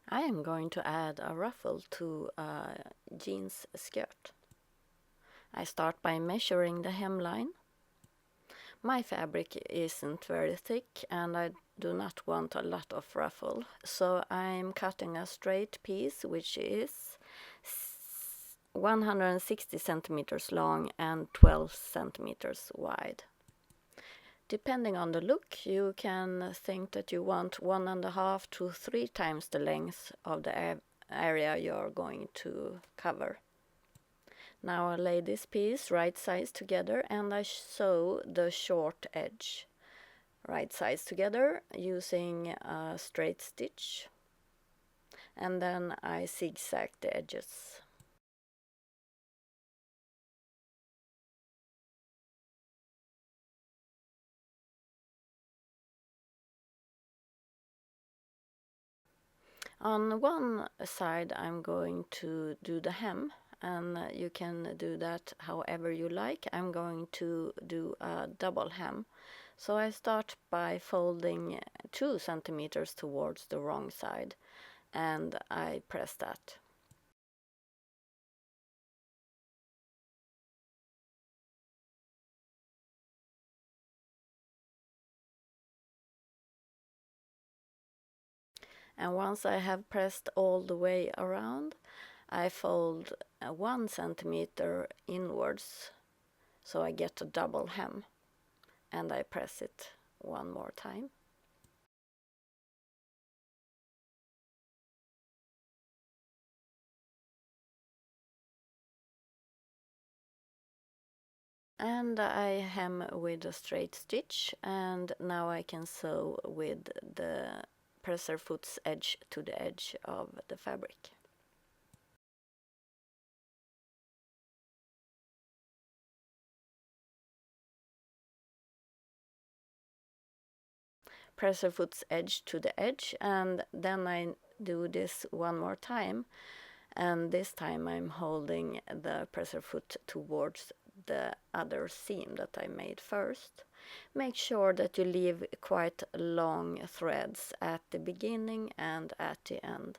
I am going to add a ruffle to a jeans skirt. I start by measuring the hemline. My fabric isn't very thick and I do not want a lot of ruffle, so I'm cutting a straight piece which is 160 centimeters long and 12 centimeters wide. Depending on the look, you can think that you want 1.5 to 3 times the length of the area you're going to cover. Now I lay this piece right sides together and I sew the short edge right sides together using a straight stitch, and then I zigzag the edges. On one side I'm going to do the hem, and you can do that however you like. I'm going to do a double hem. So I start by folding 2 centimeters towards the wrong side and I press that. And once I have pressed all the way around, I fold 1 centimeter inwards so I get a double hem, and I press it one more time. And I hem with a straight stitch, and now I can sew with the presser foot's edge to the edge of the fabric. Presser foot's edge to the edge, and then I do this one more time, and this time I'm holding the presser foot towards the other seam that I made first. Make sure that you leave quite long threads at the beginning and at the end.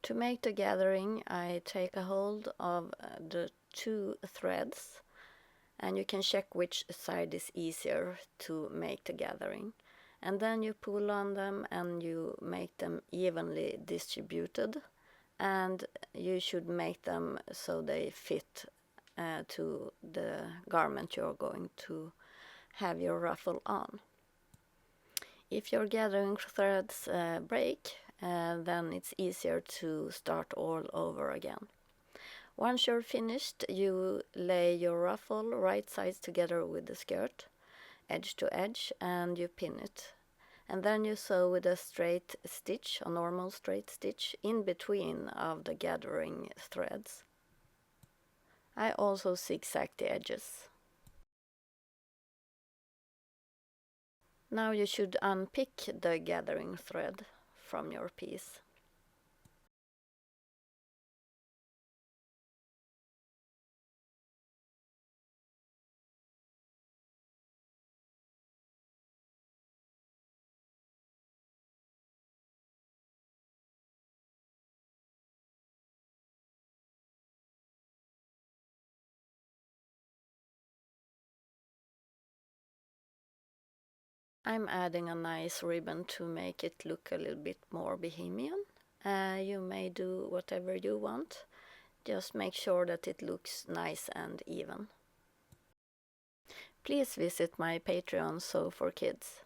To make the gathering, I take a hold of the 2 threads, and you can check which side is easier to make the gathering. And then you pull on them and you make them evenly distributed, and you should make them so they fit to the garment you're going to have your ruffle on. If your gathering threads break, then it's easier to start all over again. Once you're finished, you lay your ruffle right sides together with the skirt, edge to edge, and you pin it. And then you sew with a straight stitch, a normal straight stitch, in between of the gathering threads. I also zigzag the edges. Now you should unpick the gathering thread from your piece. I'm adding a nice ribbon to make it look a little bit more bohemian. You may do whatever you want. Just make sure that it looks nice and even. Please visit my Patreon Sew for Kids.